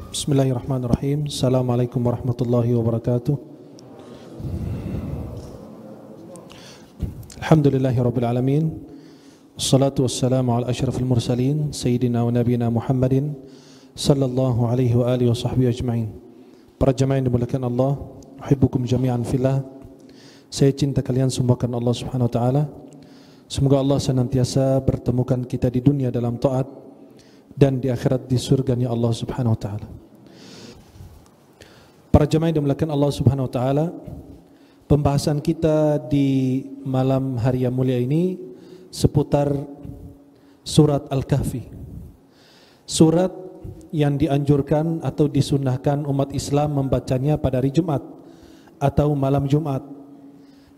Bismillahirrahmanirrahim. Assalamualaikum warahmatullahi wabarakatuh. Alhamdulillahirabbil alamin. Wassalatu wassalamu ala asyrafil mursalin sayyidina wa nabiyina Muhammadin sallallahu alaihi wa alihi wa sahbihi ajma'in. Para jemaah yang dimuliakan Allah, uhibbukum jami'an fillah. Saya cinta kalian semua karena Allah Subhanahu wa taala. Semoga Allah senantiasa bertemukan kita di dunia dalam taat dan di akhirat di surganya Allah Subhanahu wa taala. Para jemaah yang dimuliakan Allah Subhanahu wa taala, pembahasan kita di malam hari yang mulia ini seputar surat Al-Kahfi. Surat yang dianjurkan atau disunnahkan umat Islam membacanya pada hari Jumat atau malam Jumat.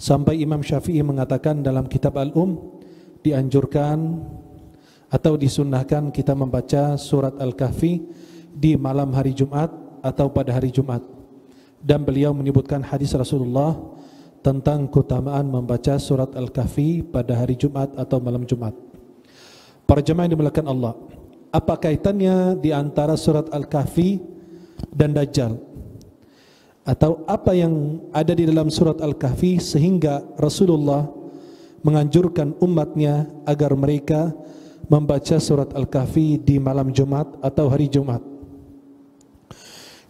Sampai Imam Syafi'i mengatakan dalam kitab dianjurkan atau disunnahkan kita membaca surat Al-Kahfi di malam hari Jumat atau pada hari Jumat. Dan beliau menyebutkan hadis Rasulullah tentang keutamaan membaca surat Al-Kahfi pada hari Jumat atau malam Jumat. Para jemaah yang dimuliakan Allah, apa kaitannya di antara surat Al-Kahfi dan Dajjal? Atau apa yang ada di dalam surat Al-Kahfi sehingga Rasulullah menganjurkan umatnya agar mereka membaca surat Al-Kahfi di malam Jumat atau hari Jumat?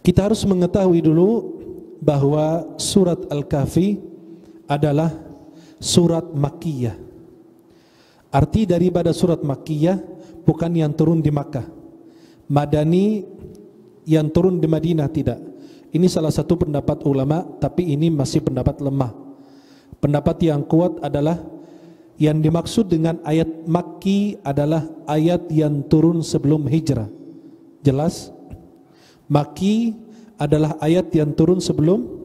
Kita harus mengetahui dulu bahwa surat Al-Kahfi adalah surat Makkiyah. Arti daripada surat Makkiyah bukan yang turun di Makkah. Madani yang turun di Madinah, tidak. Ini salah satu pendapat ulama, tapi ini masih pendapat lemah. Pendapat yang kuat adalah yang dimaksud dengan ayat Makki adalah ayat yang turun sebelum hijrah. Jelas? Makki adalah ayat yang turun sebelum,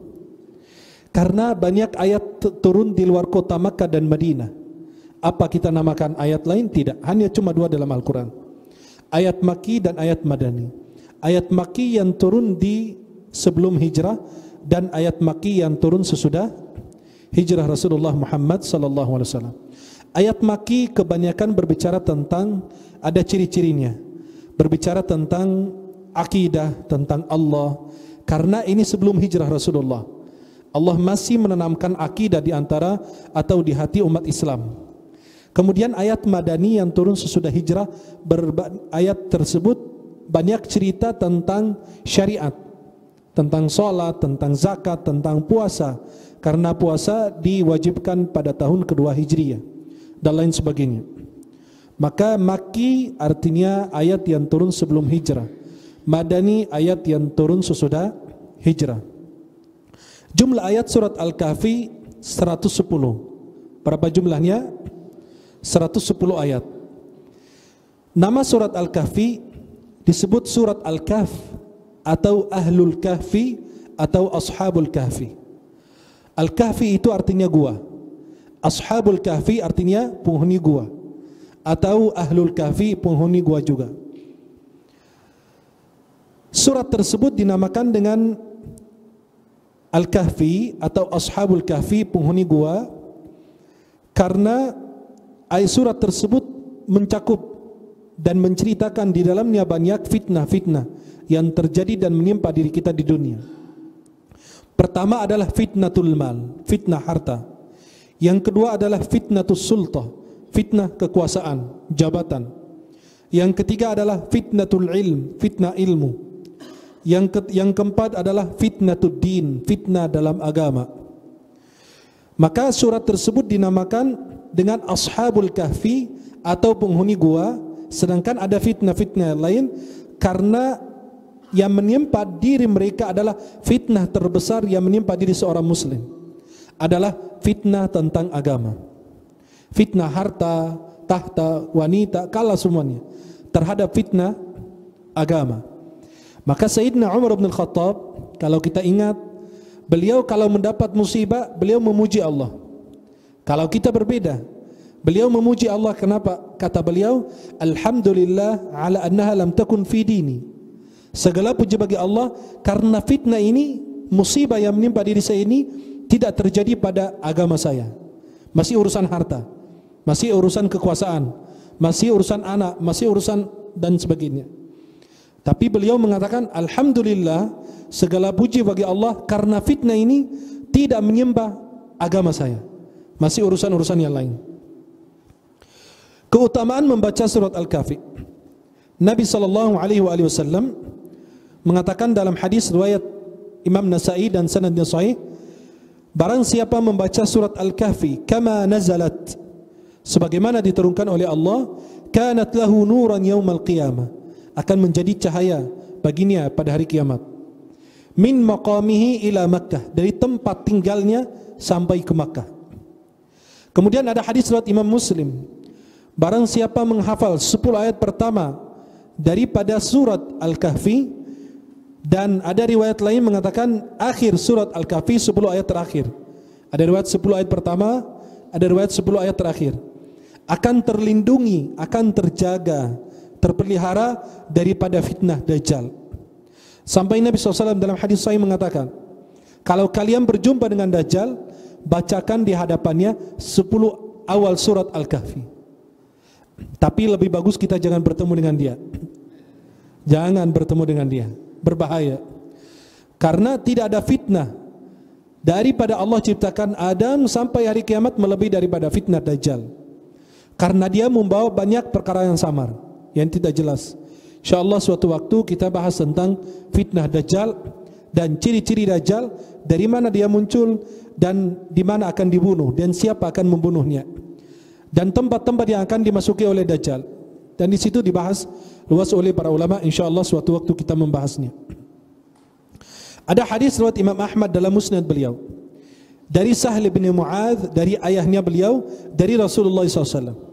karena banyak ayat turun di luar kota Makkah dan Madinah. Apa kita namakan ayat lain? Tidak, hanya cuma dua dalam Al-Quran, ayat Makki dan ayat Madani. Ayat Makki yang turun di sebelum hijrah dan ayat Makki yang turun sesudah hijrah Rasulullah Muhammad sallallahu alaihi wasallam. Ayat Makki kebanyakan berbicara tentang, ada ciri-cirinya, berbicara tentang akidah, tentang Allah. Karena ini sebelum hijrah Rasulullah, Allah masih menanamkan akidah di antara atau di hati umat Islam. Kemudian ayat Madani yang turun sesudah hijrah, ayat tersebut banyak cerita tentang syariat, tentang sholat, tentang zakat, tentang puasa, karena puasa diwajibkan pada tahun kedua Hijriyah dan lain sebagainya. Maka Makki artinya ayat yang turun sebelum hijrah, Madani ayat yang turun sesudah hijrah. Jumlah ayat surat Al-Kahfi 110. Berapa jumlahnya? 110 ayat. Nama surat Al-Kahfi disebut surat Al-Kahf atau Ahlul Kahfi atau Ashabul Kahfi. Al-Kahfi itu artinya gua, Ashabul Kahfi artinya penghuni gua, atau Ahlul Kahfi penghuni gua juga. Surat tersebut dinamakan dengan Al-Kahfi atau Ashabul Kahfi, penghuni gua, karena surat tersebut mencakup dan menceritakan di dalamnya banyak fitnah-fitnah yang terjadi dan menimpa diri kita di dunia. Pertama adalah fitnatul mal, fitnah harta. Yang kedua adalah fitnatus sultah, fitnah kekuasaan, jabatan. Yang ketiga adalah fitnatul ilm, fitnah ilmu. Yang keempat adalah fitnatud din, fitnah dalam agama. Maka surat tersebut dinamakan dengan Ashabul Kahfi atau penghuni gua, sedangkan ada fitnah-fitnah lain karena yang menimpa diri mereka adalah fitnah terbesar yang menimpa diri seorang muslim adalah fitnah tentang agama. Fitnah harta, tahta, wanita, kalah semuanya terhadap fitnah agama. Maka Sayyidina Umar bin Khattab, kalau kita ingat, beliau kalau mendapat musibah, beliau memuji Allah. Kalau kita berbeda, beliau memuji Allah. Kenapa? Kata beliau, Alhamdulillah ala annaha lam takun fi dini. Segala puji bagi Allah karena fitnah ini, musibah yang menimpa diri saya ini tidak terjadi pada agama saya. Masih urusan harta, masih urusan kekuasaan, masih urusan anak, masih urusan dan sebagainya. Tapi beliau mengatakan, alhamdulillah, segala puji bagi Allah karena fitnah ini tidak menyembah agama saya. Masih urusan-urusan yang lain. Keutamaan membaca surat Al-Kahfi. Nabi SAW mengatakan dalam hadis riwayat Imam Nasa'i dan sanadnya sahih, barang siapa membaca surat Al-Kahfi kama nazalat, sebagaimana diturunkan oleh Allah, kanat lahu nuran yaumal qiyamah, akan menjadi cahaya baginya pada hari kiamat. Min maqamihi ila Makkah, dari tempat tinggalnya sampai ke Makkah. Kemudian ada hadis riwayat Imam Muslim, barang siapa menghafal 10 ayat pertama daripada surat Al-Kahfi, dan ada riwayat lain mengatakan akhir surat Al-Kahfi 10 ayat terakhir. Ada riwayat 10 ayat pertama, ada riwayat 10 ayat terakhir. Akan terlindungi, akan terjaga, terpelihara daripada fitnah Dajjal. Sampai Nabi SAW dalam hadis sahih mengatakan, kalau kalian berjumpa dengan Dajjal, bacakan di hadapannya 10 awal surat Al-Kahfi. Tapi lebih bagus kita jangan bertemu dengan dia. Jangan bertemu dengan dia, berbahaya. Karena tidak ada fitnah daripada Allah ciptakan Adam sampai hari kiamat melebihi daripada fitnah Dajjal. Karena dia membawa banyak perkara yang samar, yang tidak jelas. InsyaAllah suatu waktu kita bahas tentang fitnah Dajjal dan ciri-ciri Dajjal, dari mana dia muncul dan di mana akan dibunuh dan siapa akan membunuhnya, dan tempat-tempat yang akan dimasuki oleh Dajjal. Dan di situ dibahas luas oleh para ulama. InsyaAllah suatu waktu kita membahasnya. Ada hadis riwayat Imam Ahmad dalam musnad beliau dari Sahal bin Mu'adz, dari ayahnya beliau, dari Rasulullah SAW.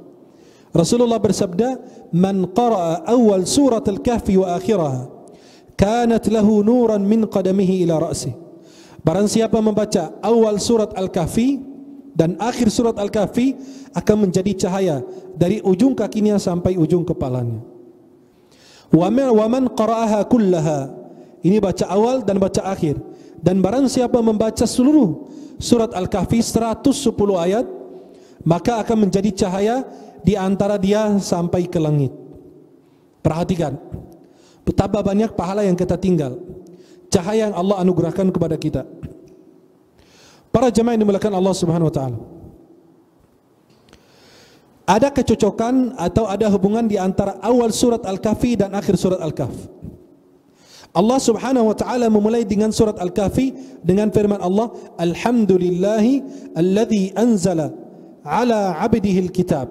Rasulullah bersabda, man qara'a awal surat Al-Kahfi wa akhiraha kanat lahu nuran min qadamihi ila ra'sih. Barang siapa membaca awal surat Al-Kahfi dan akhir surat Al-Kahfi, akan menjadi cahaya dari ujung kakinya sampai ujung kepalanya. Wa man qara'aha kullaha, ini baca awal dan baca akhir. Dan barang siapa membaca seluruh surat Al-Kahfi 110 ayat, maka akan menjadi cahaya di antara dia sampai ke langit. Perhatikan betapa banyak pahala yang kita tinggal, cahaya yang Allah anugerahkan kepada kita. Para jemaah yang dimuliakan Allah Subhanahu wa taala, ada kecocokan atau ada hubungan di antara awal surat Al-Kahfi dan akhir surat Al-Kahf. Allah Subhanahu wa taala memulai dengan surat Al-Kahfi dengan firman Allah, alhamdulillahi alladzi anzala ala 'abdihi al-kitab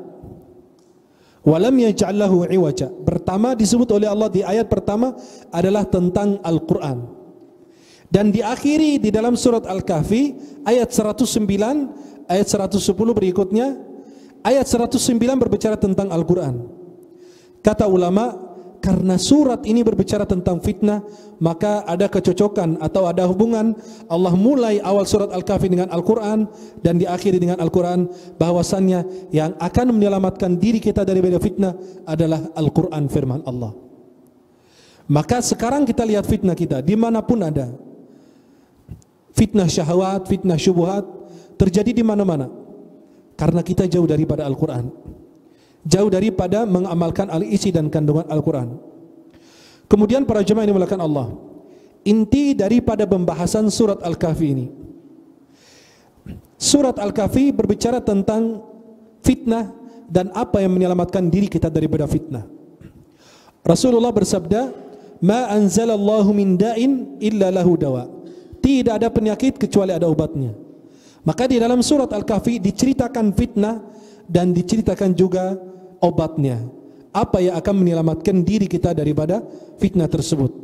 walam yaj'al lahu 'iwaja. Pertama disebut oleh Allah di ayat pertama adalah tentang Al-Quran, dan diakhiri di dalam surat Al-Kahfi ayat 109, ayat 110 berikutnya, ayat 109 berbicara tentang Al-Quran. Kata ulama, karena surat ini berbicara tentang fitnah, maka ada kecocokan atau ada hubungan. Allah mulai awal surat Al-Kahfi dengan Al-Quran dan diakhiri dengan Al-Quran, bahwasannya yang akan menyelamatkan diri kita dari fitnah adalah Al-Quran, firman Allah. Maka sekarang kita lihat fitnah kita dimanapun ada. Fitnah syahwat, fitnah syubhat terjadi di mana-mana, karena kita jauh daripada Al-Quran, jauh daripada mengamalkan isi dan kandungan Al-Quran. Kemudian para jemaah yang dimuliakan Allah, inti daripada pembahasan surat Al-Kahfi ini, surat Al-Kahfi berbicara tentang fitnah dan apa yang menyelamatkan diri kita daripada fitnah. Rasulullah bersabda, ma anzalallahu min da'in illa lahu dawa. Tidak ada penyakit kecuali ada obatnya. Maka di dalam surat Al-Kahfi diceritakan fitnah dan diceritakan juga obatnya, apa yang akan menyelamatkan diri kita daripada fitnah tersebut.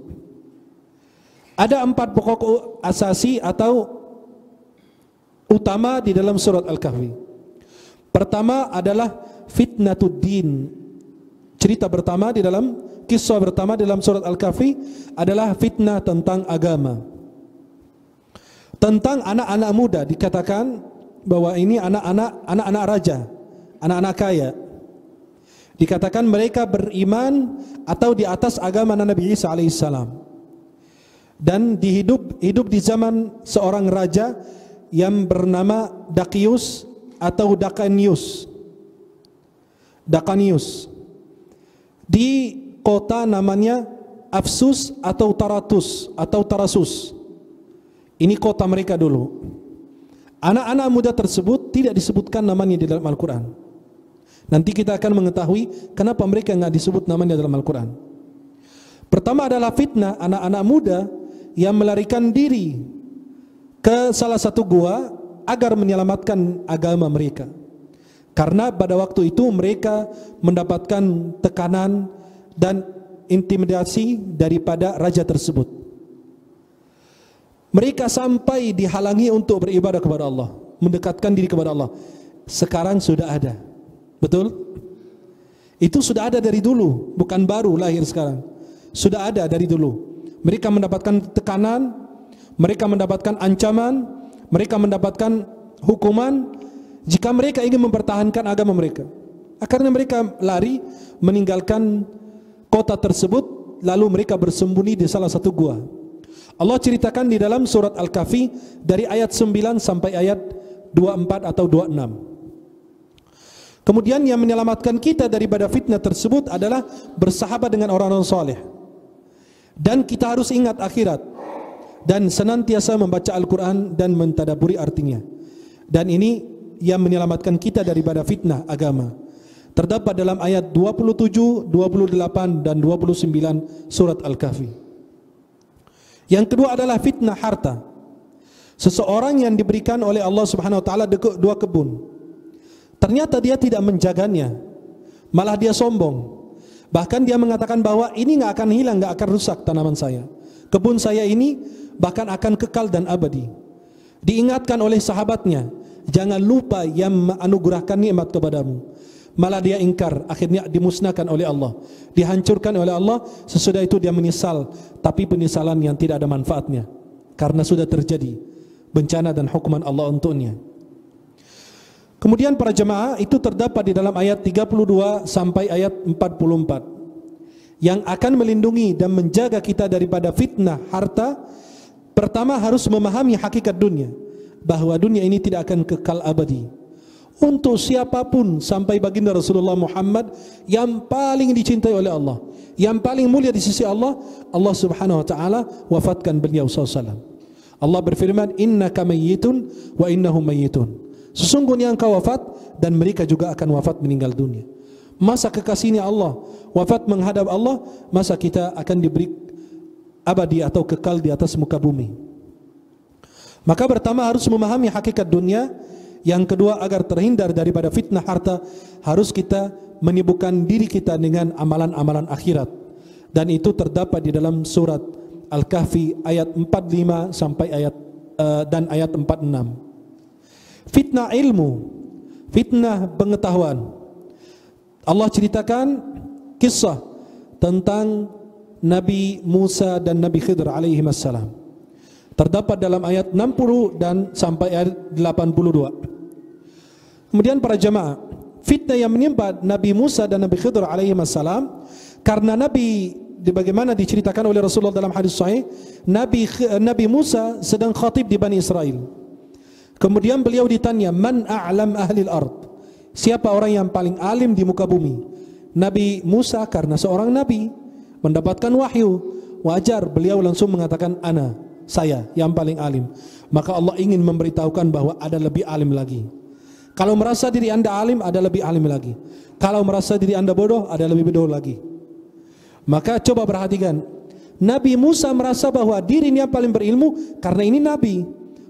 Ada 4 pokok asasi atau utama di dalam surat Al-Kahfi. Pertama adalah fitnatuddin. Cerita pertama di dalam, kisah pertama di dalam surat Al-Kahfi adalah fitnah tentang agama. Tentang anak-anak muda, dikatakan bahwa ini anak-anak raja, anak-anak kaya. Dikatakan mereka beriman atau di atas agama Nabi Isa alaihissalam, dan hidup di zaman seorang raja yang bernama Dakius atau Dakanius di kota namanya Afsus atau Taratus atau Tarasus. Ini kota mereka dulu. Anak-anak muda tersebut tidak disebutkan namanya di dalam Al-Quran. Nanti kita akan mengetahui kenapa mereka enggak disebut namanya dalam Al-Quran. Pertama adalah fitnah anak-anak muda yang melarikan diri ke salah satu gua agar menyelamatkan agama mereka. Karena pada waktu itu mereka mendapatkan tekanan dan intimidasi daripada raja tersebut. Mereka sampai dihalangi untuk beribadah kepada Allah, mendekatkan diri kepada Allah. Sekarang sudah ada. Betul? Itu sudah ada dari dulu, bukan baru lahir sekarang. Sudah ada dari dulu. Mereka mendapatkan tekanan, mereka mendapatkan ancaman, mereka mendapatkan hukuman jika mereka ingin mempertahankan agama mereka. Akhirnya mereka lari meninggalkan kota tersebut, lalu mereka bersembunyi di salah satu gua. Allah ceritakan di dalam surat Al-Kahfi dari ayat 9 sampai ayat 24 atau 26. Kemudian yang menyelamatkan kita daripada fitnah tersebut adalah bersahabat dengan orang-orang saleh. Dan kita harus ingat akhirat dan senantiasa membaca Al-Quran dan mentadabburi artinya. Dan ini yang menyelamatkan kita daripada fitnah agama. Terdapat dalam ayat 27, 28 dan 29 surat Al-Kahfi. Yang kedua adalah fitnah harta. Seseorang yang diberikan oleh Allah Subhanahu wa taala dua kebun. Ternyata dia tidak menjaganya, malah dia sombong. Bahkan dia mengatakan bahwa ini enggak akan hilang, enggak akan rusak tanaman saya. Kebun saya ini bahkan akan kekal dan abadi. Diingatkan oleh sahabatnya, jangan lupa yang menganugerahkan nikmat kepadamu. Malah dia ingkar, akhirnya dimusnahkan oleh Allah, dihancurkan oleh Allah. Sesudah itu dia menyesal, tapi penyesalan yang tidak ada manfaatnya, karena sudah terjadi bencana dan hukuman Allah untuknya. Kemudian para jemaah, itu terdapat di dalam ayat 32 sampai ayat 44 yang akan melindungi dan menjaga kita daripada fitnah harta. Pertama, harus memahami hakikat dunia, bahwa dunia ini tidak akan kekal abadi. Untuk siapapun sampai baginda Rasulullah Muhammad yang paling dicintai oleh Allah, yang paling mulia di sisi Allah, Allah Subhanahu wa taala wafatkan beliau SAW. Allah berfirman, innaka mayyitun wa innahum mayyitun. Sesungguhnya engkau wafat dan mereka juga akan wafat meninggal dunia. Masa kekasihnya Allah wafat menghadap Allah, masa kita akan diberi abadi atau kekal di atas muka bumi. Maka pertama harus memahami hakikat dunia. Yang kedua, agar terhindar daripada fitnah harta, harus kita menyibukkan diri kita dengan amalan-amalan akhirat. Dan itu terdapat di dalam surat Al-Kahfi ayat 45 sampai ayat dan ayat 46. Fitnah ilmu, fitnah pengetahuan. Allah ceritakan kisah tentang Nabi Musa dan Nabi Khidr alaihi wassalam. Terdapat dalam ayat 60 dan sampai ayat 82. Kemudian para jemaah, fitnah yang menimpa Nabi Musa dan Nabi Khidr alaihi wassalam, karena Nabi, bagaimana diceritakan oleh Rasulullah dalam hadis sahih, Nabi Musa sedang khatib di Bani Israel. Kemudian beliau ditanya, man a'lam ahli al-ard, siapa orang yang paling alim di muka bumi? Nabi Musa karena seorang nabi mendapatkan wahyu, wajar beliau langsung mengatakan, ana, saya yang paling alim. Maka Allah ingin memberitahukan bahwa ada lebih alim lagi. Kalau merasa diri anda alim, ada lebih alim lagi. Kalau merasa diri anda bodoh, ada lebih bodoh lagi. Maka coba perhatikan, Nabi Musa merasa bahwa dirinya paling berilmu karena ini nabi.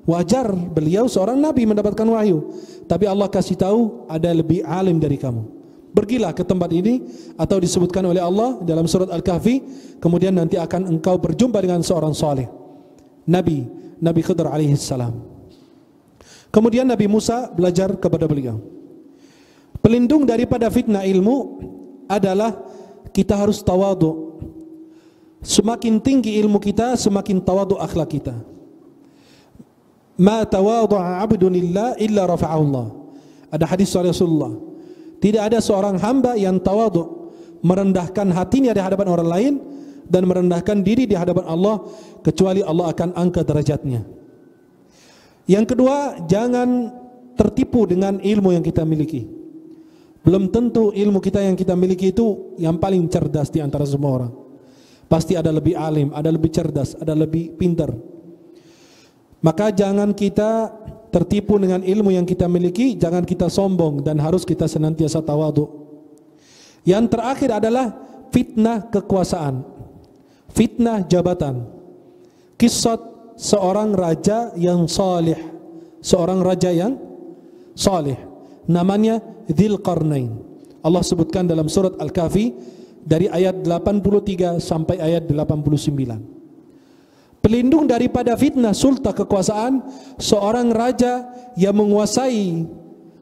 Wajar beliau seorang nabi mendapatkan wahyu. Tapi Allah kasih tahu ada lebih alim dari kamu. Pergilah ke tempat ini, atau disebutkan oleh Allah dalam surat Al-Kahfi, kemudian nanti akan engkau berjumpa dengan seorang saleh, Nabi Khidr alaihi salam. Kemudian Nabi Musa belajar kepada beliau. Pelindung daripada fitnah ilmu adalah kita harus tawadhu. Semakin tinggi ilmu kita, semakin tawadhu akhlak kita. Ma tawadhu'a 'abdun lillah illa rafa'ahu Allah. Ada hadis Rasulullah, tidak ada seorang hamba yang tawadhu, merendahkan hatinya di hadapan orang lain dan merendahkan diri di hadapan Allah, kecuali Allah akan angkat derajatnya. Yang kedua, jangan tertipu dengan ilmu yang kita miliki. Belum tentu ilmu kita yang kita miliki itu yang paling cerdas di antara semua orang. Pasti ada lebih alim, ada lebih cerdas, ada lebih pintar. Maka jangan kita tertipu dengan ilmu yang kita miliki, jangan kita sombong, dan harus kita senantiasa tawadhu. Yang terakhir adalah fitnah kekuasaan, fitnah jabatan. Kisah seorang raja yang salih, seorang raja yang salih, namanya Dzulqarnain. Allah sebutkan dalam surat Al-Kahfi dari ayat 83 sampai ayat 89. Pelindung daripada fitnah sulta kekuasaan, seorang raja yang menguasai,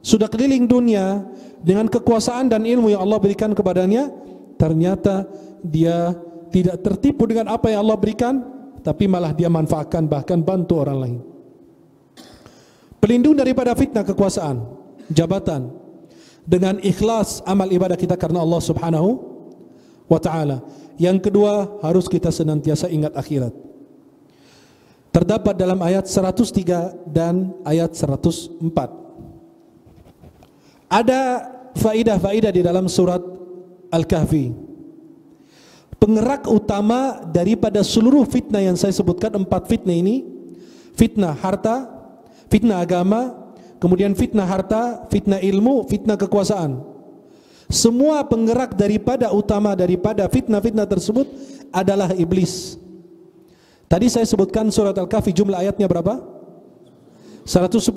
sudah keliling dunia dengan kekuasaan dan ilmu yang Allah berikan kepadanya, ternyata dia tidak tertipu dengan apa yang Allah berikan, tapi malah dia manfaatkan, bahkan bantu orang lain. Pelindung daripada fitnah kekuasaan, jabatan, dengan ikhlas amal ibadah kita karena Allah Subhanahu wa ta'ala. Yang kedua, harus kita senantiasa ingat akhirat. Terdapat dalam ayat 103 dan ayat 104. Ada faidah-faidah di dalam surat Al-Kahfi. Penggerak utama daripada seluruh fitnah yang saya sebutkan, 4 fitnah ini, fitnah harta, fitnah agama, kemudian fitnah harta, fitnah ilmu, fitnah kekuasaan. Semua penggerak daripada utama daripada fitnah-fitnah tersebut adalah iblis. Tadi saya sebutkan surat Al-Kahfi, jumlah ayatnya berapa? 110.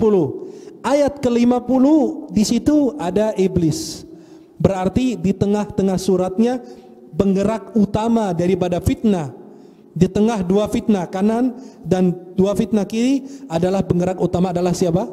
Ayat ke-50 di situ ada iblis. Berarti di tengah-tengah suratnya penggerak utama daripada fitnah, di tengah dua fitnah kanan dan dua fitnah kiri adalah penggerak utama adalah siapa?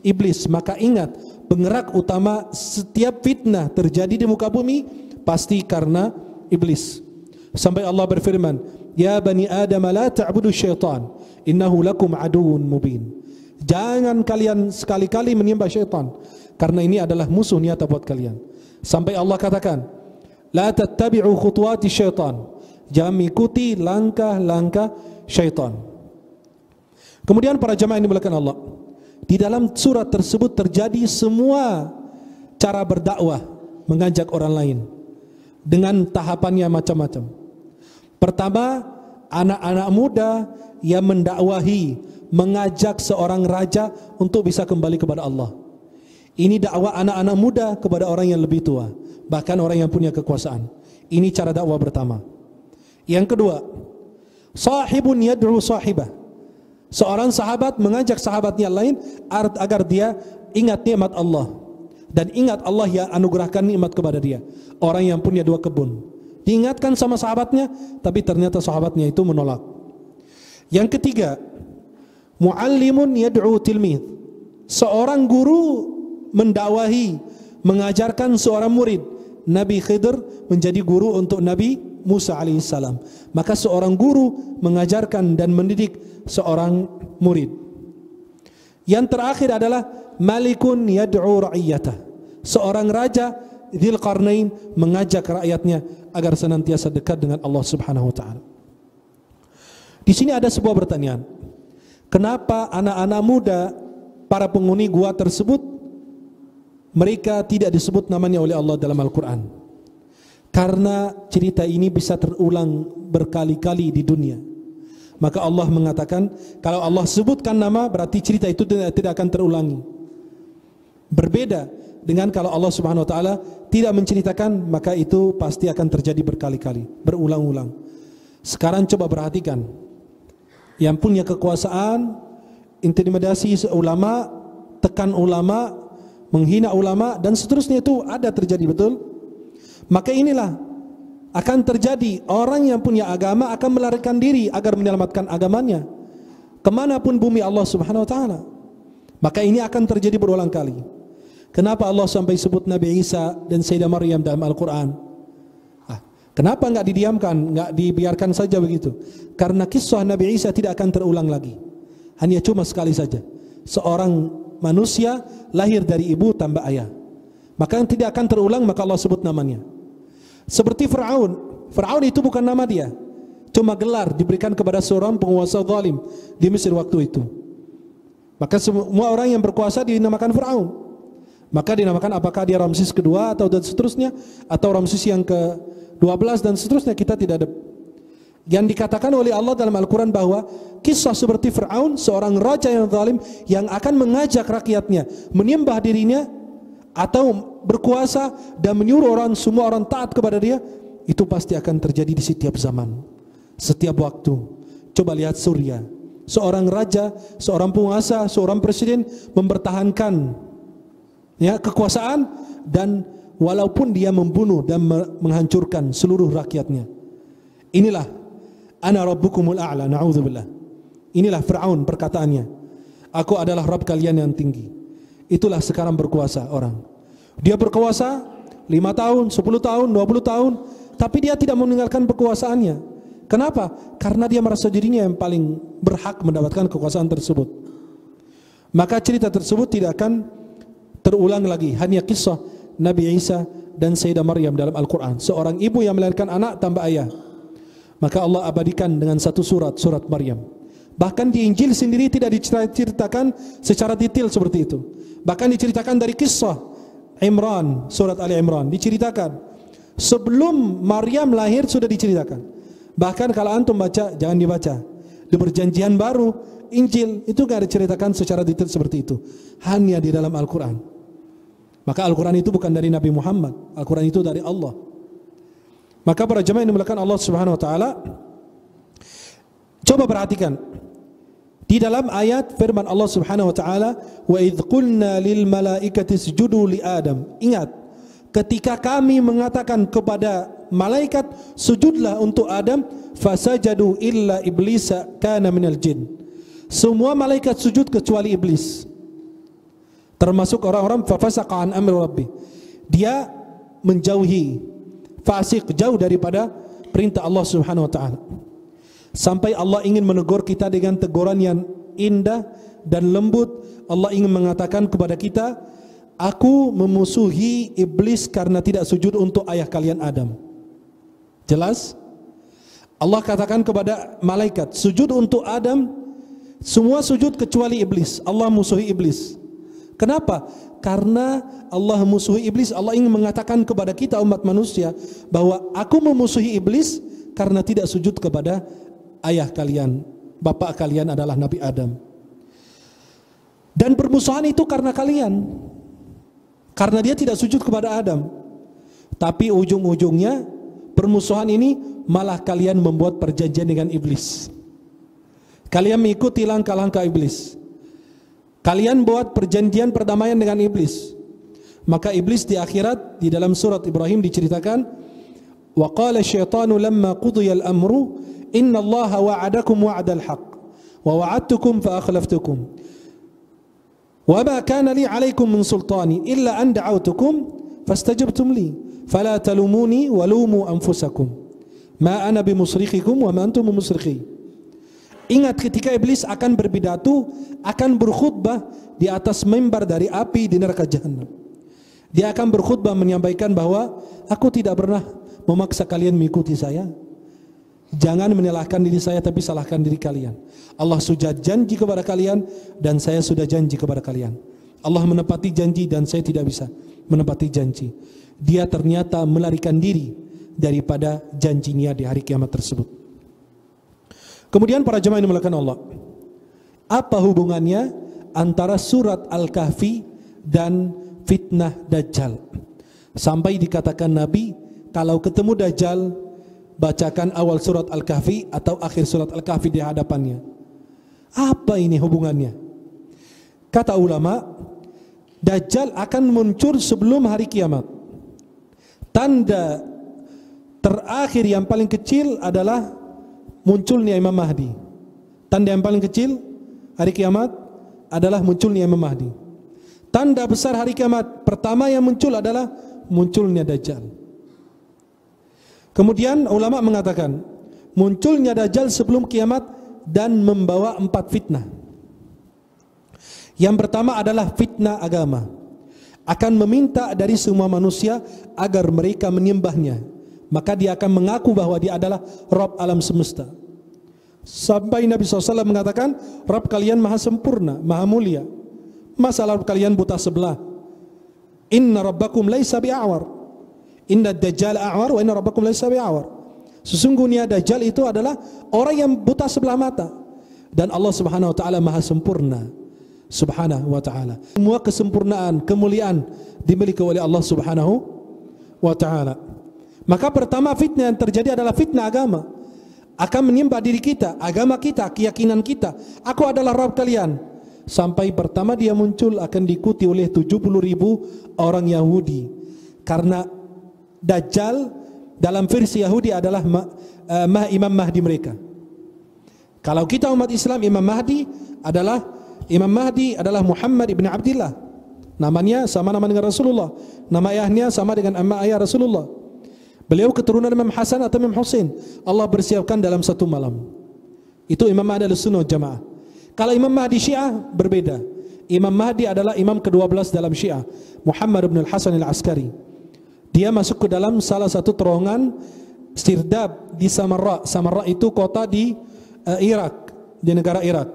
Iblis. Maka ingat, penggerak utama setiap fitnah terjadi di muka bumi pasti karena iblis. Sampai Allah berfirman, ya bani Adam la ta'budu syaitan innahu lakum aduun mubin. Jangan kalian sekali-kali menyembah syaitan, karena ini adalah musuh nyata buat kalian. Sampai Allah katakan, la tattabi'u khutuwati syaitan, jangan mengikuti langkah-langkah syaitan. Kemudian para jamaah yang dimuliakan Allah, di dalam surat tersebut terjadi semua cara berdakwah, mengajak orang lain dengan tahapannya macam-macam. Pertama, anak-anak muda yang mendakwahi, mengajak seorang raja untuk bisa kembali kepada Allah. Ini dakwah anak-anak muda kepada orang yang lebih tua, bahkan orang yang punya kekuasaan. Ini cara dakwah pertama. Yang kedua, sahibun yad'u sahibah. Seorang sahabat mengajak sahabatnya lain agar dia ingat nikmat Allah dan ingat Allah yang anugerahkan nikmat kepada dia. Orang yang punya 2 kebun, diingatkan sama sahabatnya, tapi ternyata sahabatnya itu menolak. Yang ketiga, muallimun yad'u tilmidh. Seorang guru mendakwahi, mengajarkan seorang murid. Nabi Khidir menjadi guru untuk Nabi Musa alaihissalam. Maka seorang guru mengajarkan dan mendidik seorang murid. Yang terakhir adalah malikun yad'u ra'iyatah. Seorang raja, Dzulqarnain, mengajak rakyatnya agar senantiasa dekat dengan Allah Subhanahu wa taala. Di sini ada sebuah pertanyaan. Kenapa anak-anak muda para penghuni gua tersebut mereka tidak disebut namanya oleh Allah dalam Al-Qur'an? Karena cerita ini bisa terulang berkali-kali di dunia. Maka Allah mengatakan, kalau Allah sebutkan nama berarti cerita itu tidak akan terulangi. Berbeda dengan kalau Allah Subhanahu wa taala tidak menceritakan, maka itu pasti akan terjadi berkali-kali, berulang-ulang. Sekarang coba perhatikan, yang punya kekuasaan, intimidasi ulama, tekan ulama, menghina ulama, dan seterusnya itu ada terjadi, betul? Maka inilah akan terjadi, orang yang punya agama akan melarikan diri agar menyelamatkan agamanya kemanapun bumi Allah Subhanahu wa taala. Maka ini akan terjadi berulang kali. Kenapa Allah sampai sebut Nabi Isa dan Sayyidah Maryam dalam Al-Quran? Kenapa enggak didiamkan, enggak dibiarkan saja begitu? Karena kisah Nabi Isa tidak akan terulang lagi. Hanya cuma sekali saja. Seorang manusia lahir dari ibu tambah ayah. Maka yang tidak akan terulang, maka Allah sebut namanya. Seperti Fir'aun. Fir'aun itu bukan nama dia, cuma gelar diberikan kepada seorang penguasa zalim di Mesir waktu itu. Maka semua orang yang berkuasa dinamakan Fir'aun. Maka dinamakan apakah dia Ramses kedua atau dan seterusnya, atau Ramses yang ke-12 dan seterusnya, kita tidak ada. Yang dikatakan oleh Allah dalam Al-Quran bahwa kisah seperti Fir'aun, seorang raja yang zalim yang akan mengajak rakyatnya menyembah dirinya atau berkuasa dan menyuruh semua orang taat kepada dia, itu pasti akan terjadi di setiap zaman, setiap waktu. Coba lihat Suriah, seorang raja, seorang penguasa, seorang presiden mempertahankan kekuasaan, dan walaupun dia membunuh dan menghancurkan seluruh rakyatnya. Inilah ana rabbukumul a'la, na'udzubillah. Inilah Fir'aun perkataannya, aku adalah Rabb kalian yang tinggi. Itulah sekarang berkuasa orang. Dia berkuasa 5 tahun, 10 tahun, 20 tahun, tapi dia tidak meninggalkan kekuasaannya. Kenapa? Karena dia merasa dirinya yang paling berhak mendapatkan kekuasaan tersebut. Maka cerita tersebut tidak akan terulang lagi. Hanya kisah Nabi Isa dan Sayyidah Maryam dalam Al-Quran. Seorang ibu yang melahirkan anak tanpa ayah. Maka Allah abadikan dengan satu surat Maryam. Bahkan di Injil sendiri tidak diceritakan secara detail seperti itu. Bahkan diceritakan dari kisah Imran, surat Ali Imran diceritakan. Sebelum Maryam lahir sudah diceritakan. Bahkan kalau antum baca, jangan dibaca. Di Perjanjian Baru, Injil itu tidak diceritakan secara detail seperti itu. Hanya di dalam Al-Quran. Maka Al-Quran itu bukan dari Nabi Muhammad. Al-Quran itu dari Allah. Maka para jemaah yang dimuliakan Allah Subhanahu wa taala, coba perhatikan di dalam ayat firman Allah Subhanahu wa taala, wa idz qulna lil malaikati isjudu li Adam. Ingat, ketika kami mengatakan kepada malaikat sujudlah untuk Adam, fasajadu illa iblisa kana minal jin. Semua malaikat sujud kecuali iblis. Termasuk orang-orang fafasaqa an amri rabbi. Dia menjauhi, fasik, jauh daripada perintah Allah Subhanahu wa taala. Sampai Allah ingin menegur kita dengan teguran yang indah dan lembut. Allah ingin mengatakan kepada kita, aku memusuhi iblis karena tidak sujud untuk ayah kalian Adam. Jelas? Allah katakan kepada malaikat, sujud untuk Adam, semua sujud kecuali iblis. Allah musuhi iblis. Kenapa? Karena Allah musuhi iblis. Allah ingin mengatakan kepada kita umat manusia bahwa aku memusuhi iblis karena tidak sujud kepada ayah kalian, bapak kalian adalah Nabi Adam. Dan permusuhan itu karena kalian, karena dia tidak sujud kepada Adam. Tapi ujung-ujungnya permusuhan ini malah kalian membuat perjanjian dengan iblis. Kalian mengikuti langkah-langkah iblis. Kalian buat perjanjian perdamaian dengan iblis. Maka iblis di akhirat, di dalam surat Ibrahim diceritakan, wa qala syaitanu lamma qudiya al-amru innallaha wa'adakum wa'dal haqq wa wa'adtukum fa akhlaftukum wa ma kana li 'alaykum min sultani illa an da'awtukum fastajabtum li fala talumuni wa lumu anfusakum ma ana bimusrikhikum wa ma antum bimusrikhi. Ingat ketika iblis akan berpidato, akan berkhutbah di atas mimbar dari api di neraka jahanam. Dia akan berkhutbah menyampaikan bahwa aku tidak pernah memaksa kalian mengikuti saya. Jangan menyalahkan diri saya, tapi salahkan diri kalian. Allah sudah janji kepada kalian dan saya sudah janji kepada kalian. Allah menepati janji dan saya tidak bisa menepati janji. Dia ternyata melarikan diri daripada janjinya di hari kiamat tersebut. Kemudian para jemaah yang dimuliakan Allah, apa hubungannya antara surat Al-Kahfi dan fitnah Dajjal? Sampai dikatakan Nabi, kalau ketemu Dajjal, bacakan awal surat Al-Kahfi atau akhir surat Al-Kahfi di hadapannya. Apa ini hubungannya? Kata ulama, Dajjal akan muncul sebelum hari kiamat. Tanda terakhir yang paling kecil adalah munculnya Imam Mahdi. Tanda yang paling kecil hari kiamat adalah munculnya Imam Mahdi. Tanda besar hari kiamat pertama yang muncul adalah munculnya Dajjal. Kemudian ulama mengatakan munculnya Dajjal sebelum kiamat dan membawa 4 fitnah. Yang pertama adalah fitnah agama. Akan meminta dari semua manusia agar mereka menyembahnya. Maka dia akan mengaku bahwa dia adalah Rabb alam semesta. Sampai Nabi SAW mengatakan, Rabb kalian maha sempurna, maha mulia. Masalah kalian buta sebelah. Inna rabbakum laisa bi'awar. Inna dajjal a'war wa inna rabbakum laisa bi'awar. Sesungguhnya Dajjal itu adalah orang yang buta sebelah mata, dan Allah Subhanahu wa taala Maha sempurna Subhanahu wa taala. Semua kesempurnaan, kemuliaan dimiliki oleh Allah Subhanahu wa taala. Maka pertama fitnah yang terjadi adalah fitnah agama. Akan menimpa diri kita, agama kita, keyakinan kita. Aku adalah Rabb kalian. Sampai pertama dia muncul akan diikuti oleh 70.000 orang Yahudi. Karena Dajjal dalam versi Yahudi adalah Imam Mahdi mereka. Kalau kita umat Islam, Imam Mahdi adalah Muhammad ibn Abdullah. Namanya sama nama dengan Rasulullah. Nama ayahnya sama dengan nama ayah Rasulullah. Beliau keturunan Imam Hasan atau Imam Husain. Allah bersiapkan dalam satu malam. Itu Imam Mahdi al-Sunnah Jamaah. Kalau Imam Mahdi Syiah berbeda. Imam Mahdi adalah imam ke-12 dalam Syiah, Muhammad ibn al-Hasan al-Askari. Dia masuk ke dalam salah satu terowongan Sirdab di Samarra. Samarra itu kota di Irak, di negara Irak.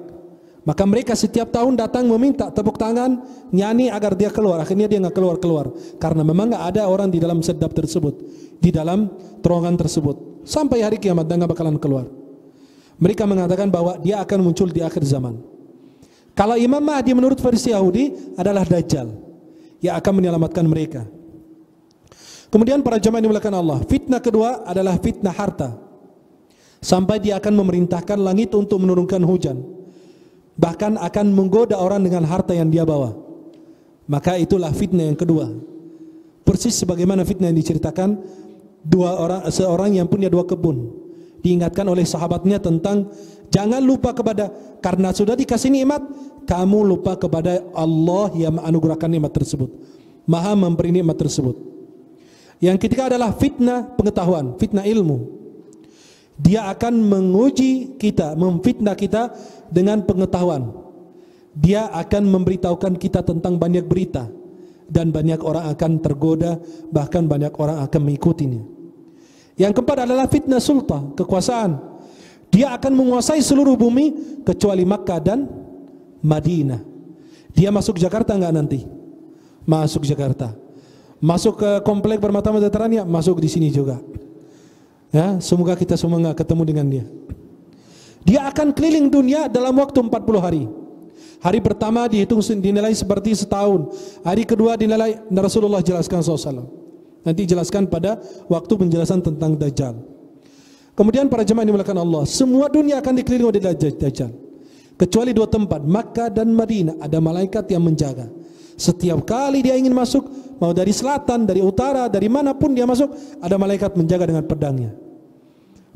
Maka mereka setiap tahun datang meminta tepuk tangan, nyanyi agar dia keluar. Akhirnya dia nggak keluar karena memang nggak ada orang di dalam Sirdab tersebut, di dalam terowongan tersebut. Sampai hari kiamat dia nggak bakalan keluar. Mereka mengatakan bahwa dia akan muncul di akhir zaman. Kalau Imam Mahdi menurut versi Yahudi adalah Dajjal yang akan menyelamatkan mereka. Kemudian para jemaah yang dimuliakan Allah, fitnah kedua adalah fitnah harta. Sampai dia akan memerintahkan langit untuk menurunkan hujan. Bahkan akan menggoda orang dengan harta yang dia bawa. Maka itulah fitnah yang kedua. Persis sebagaimana fitnah yang diceritakan seorang yang punya 2 kebun. Diingatkan oleh sahabatnya tentang jangan lupa kepada, karena sudah dikasih nikmat, kamu lupa kepada Allah yang menganugerahkan nikmat tersebut, Maha memberi nikmat tersebut. Yang ketiga adalah fitnah pengetahuan, fitnah ilmu. Dia akan menguji kita, memfitnah kita dengan pengetahuan. Dia akan memberitahukan kita tentang banyak berita, dan banyak orang akan tergoda, bahkan banyak orang akan mengikutinya. Yang keempat adalah fitnah sultan, kekuasaan. Dia akan menguasai seluruh bumi kecuali Makkah dan Madinah. Dia masuk Jakarta enggak nanti? Masuk Jakarta. Masuk ke komplek Permata Mediterania, masuk di sini juga. Ya, semoga kita semua enggak ketemu dengan dia. Dia akan keliling dunia dalam waktu 40 hari. Hari pertama dihitung dinilai seperti setahun. Hari kedua dinilai, Rasulullah jelaskan SAW. Nanti jelaskan pada waktu penjelasan tentang Dajjal. Kemudian para jemaah yang dimuliakan Allah, semua dunia akan dikelilingi oleh Dajjal. Kecuali 2 tempat, Makkah dan Madinah, ada malaikat yang menjaga. Setiap kali dia ingin masuk, mau dari selatan, dari utara, dari manapun dia masuk, ada malaikat menjaga dengan pedangnya.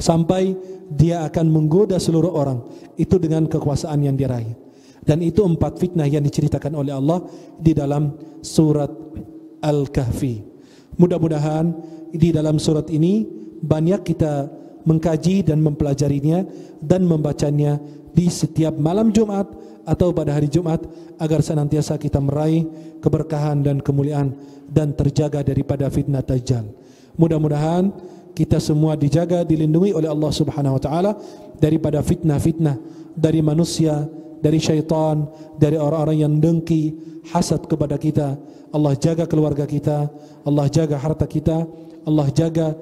Sampai dia akan menggoda seluruh orang. Itu dengan kekuasaan yang diraih. Dan itu 4 fitnah yang diceritakan oleh Allah di dalam surat Al-Kahfi. Mudah-mudahan di dalam surat ini banyak kita mengkaji dan mempelajarinya dan membacanya di setiap malam Jumat atau pada hari Jumat, agar senantiasa kita meraih keberkahan dan kemuliaan dan terjaga daripada fitnah Dajjal. Mudah-mudahan kita semua dijaga, dilindungi oleh Allah Subhanahu wa taala daripada fitnah-fitnah dari manusia, dari syaitan, dari orang-orang yang dengki, hasad kepada kita. Allah jaga keluarga kita, Allah jaga harta kita, Allah jaga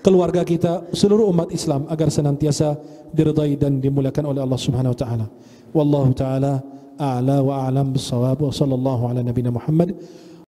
keluarga kita, seluruh umat Islam agar senantiasa diridai dan dimuliakan oleh Allah Subhanahu wa taala. Wallahu taala a'la wa a'lam bis-shawab, wa sallallahu ala nabiyina Muhammad